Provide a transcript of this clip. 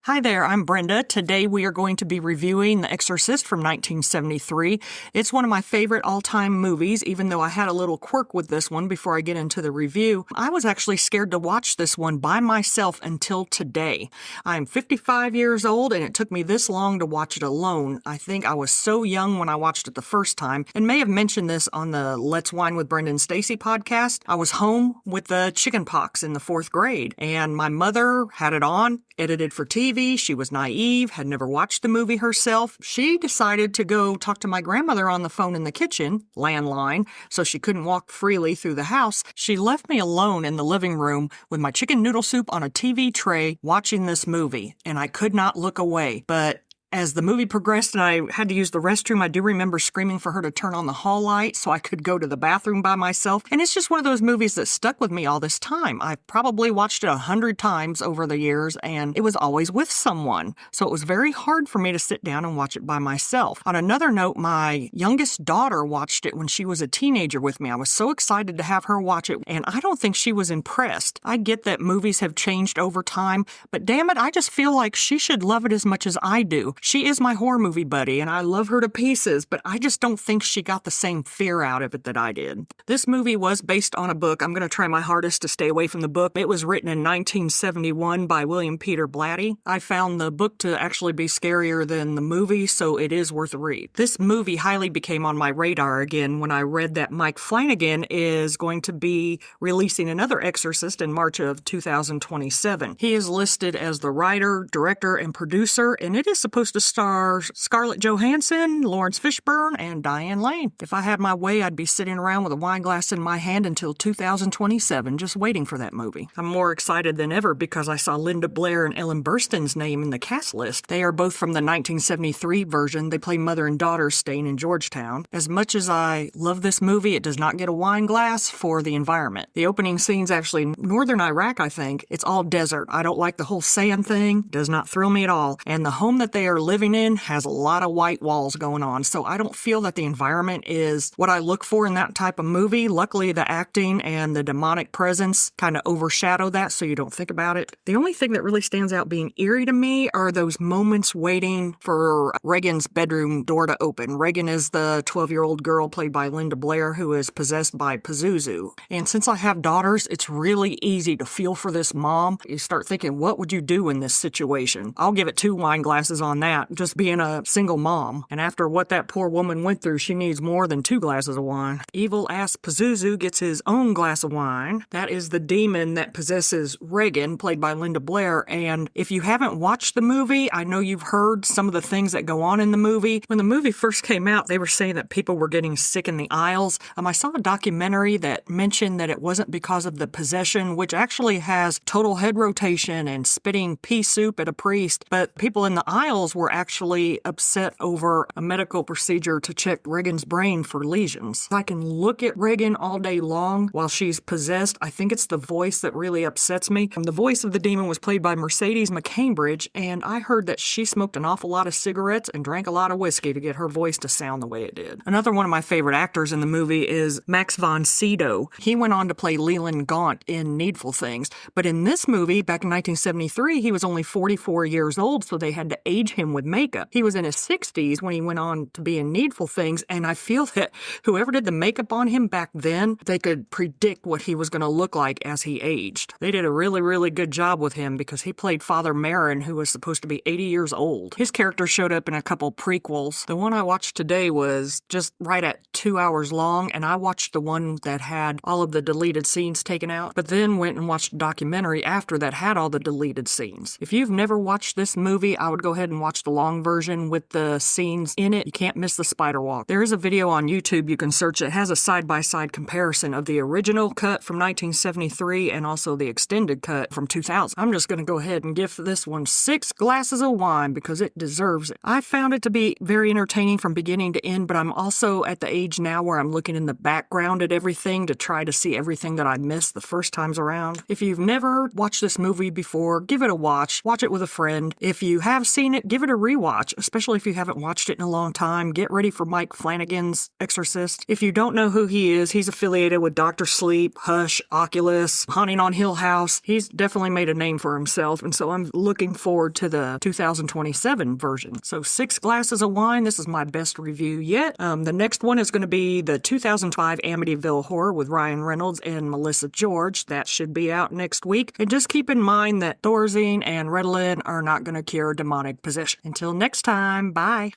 Hi there, I'm Brenda. Today we are going to be reviewing The Exorcist from 1973. It's one of my favorite all-time movies, even though I had a little quirk with this one before I get into the review. I was actually scared to watch this one by myself until today. I'm 55 years old and it took me this long to watch it alone. I think I was so young when I watched it the first time, and may have mentioned this on the Let's Wine with Brenda and Stacy podcast. I was home with the chicken pox in the 4th grade, and my mother had it on, edited for TV. She was naive, had never watched the movie herself. She decided to go talk to my grandmother on the phone in the kitchen, landline, so she couldn't walk freely through the house. She left me alone in the living room with my chicken noodle soup on a TV tray watching this movie, and I could not look away. But as the movie progressed and I had to use the restroom, I do remember screaming for her to turn on the hall light so I could go to the bathroom by myself. And it's just one of those movies that stuck with me all this time. I've probably watched it 100 times over the years, and it was always with someone. So it was very hard for me to sit down and watch it by myself. On another note, my youngest daughter watched it when she was a teenager with me. I was so excited to have her watch it, and I don't think she was impressed. I get that movies have changed over time, but damn it, I just feel like she should love it as much as I do. She is my horror movie buddy, and I love her to pieces, but I just don't think she got the same fear out of it that I did. This movie was based on a book. I'm going to try my hardest to stay away from the book. It was written in 1971 by William Peter Blatty. I found the book to actually be scarier than the movie, so it is worth a read. This movie highly became on my radar again when I read that Mike Flanagan is going to be releasing another Exorcist in March of 2027. He is listed as the writer, director, and producer, and it is supposed to star Scarlett Johansson, Lawrence Fishburne, and Diane Lane. If I had my way, I'd be sitting around with a wine glass in my hand until 2027, just waiting for that movie. I'm more excited than ever because I saw Linda Blair and Ellen Burstyn's name in the cast list. They are both from the 1973 version. They play mother and daughter staying in Georgetown. As much as I love this movie, it does not get a wine glass for the environment. The opening scene's actually northern Iraq, I think. It's all desert. I don't like the whole sand thing. Does not thrill me at all. And the home that they are living in has a lot of white walls going on, so I don't feel that the environment is what I look for in that type of movie. Luckily, the acting and the demonic presence kind of overshadow that, so you don't think about it. The only thing that really stands out being eerie to me are those moments waiting for Regan's bedroom door to open. Regan is the 12-year-old girl played by Linda Blair who is possessed by Pazuzu. And since I have daughters, it's really easy to feel for this mom. You start thinking, what would you do in this situation? I'll give it 2 wine glasses on that, just being a single mom. And after what that poor woman went through, she needs more than 2 glasses of wine. Evil-ass Pazuzu gets his own glass of wine. That is the demon that possesses Regan, played by Linda Blair. And if you haven't watched the movie, I know you've heard some of the things that go on in the movie. When the movie first came out, they were saying that people were getting sick in the aisles. I saw a documentary that mentioned that it wasn't because of the possession, which actually has total head rotation and spitting pea soup at a priest, but people in the aisles were actually upset over a medical procedure to check Regan's brain for lesions. I can look at Regan all day long while she's possessed. I think it's the voice that really upsets me. The voice of the demon was played by Mercedes McCambridge, and I heard that she smoked an awful lot of cigarettes and drank a lot of whiskey to get her voice to sound the way it did. Another one of my favorite actors in the movie is Max von Sydow. He went on to play Leland Gaunt in Needful Things, but in this movie, back in 1973, he was only 44 years old, so they had to age him with makeup. He was in his 60s when he went on to be in Needful Things, and I feel that whoever did the makeup on him back then, they could predict what he was going to look like as he aged. They did a really, really good job with him because he played Father Marin, who was supposed to be 80 years old. His character showed up in a couple prequels. The one I watched today was just right at 2 hours long, and I watched the one that had all of the deleted scenes taken out, but then went and watched a documentary after that had all the deleted scenes. If you've never watched this movie, I would go ahead and watch the long version with the scenes in it. You can't miss the spider walk. There is a video on YouTube you can search. It has a side-by-side comparison of the original cut from 1973 and also the extended cut from 2000. I'm just going to go ahead and give this one 6 glasses of wine because it deserves it. I found it to be very entertaining from beginning to end, but I'm also at the age now where I'm looking in the background at everything to try to see everything that I missed the first times around. If you've never watched this movie before, give it a watch. Watch it with a friend. If you have seen it, give give it a rewatch, especially if you haven't watched it in a long time. Get ready for Mike Flanagan's Exorcist. If you don't know who he is, he's affiliated with Dr. Sleep, Hush, Oculus, Haunting on Hill House. He's definitely made a name for himself, and so I'm looking forward to the 2027 version. So 6 glasses of wine. This is my best review yet. The next one is going to be the 2005 Amityville Horror with Ryan Reynolds and Melissa George. That should be out next week. And just keep in mind that Thorazine and Ritalin are not going to cure demonic possession. Until next time, bye.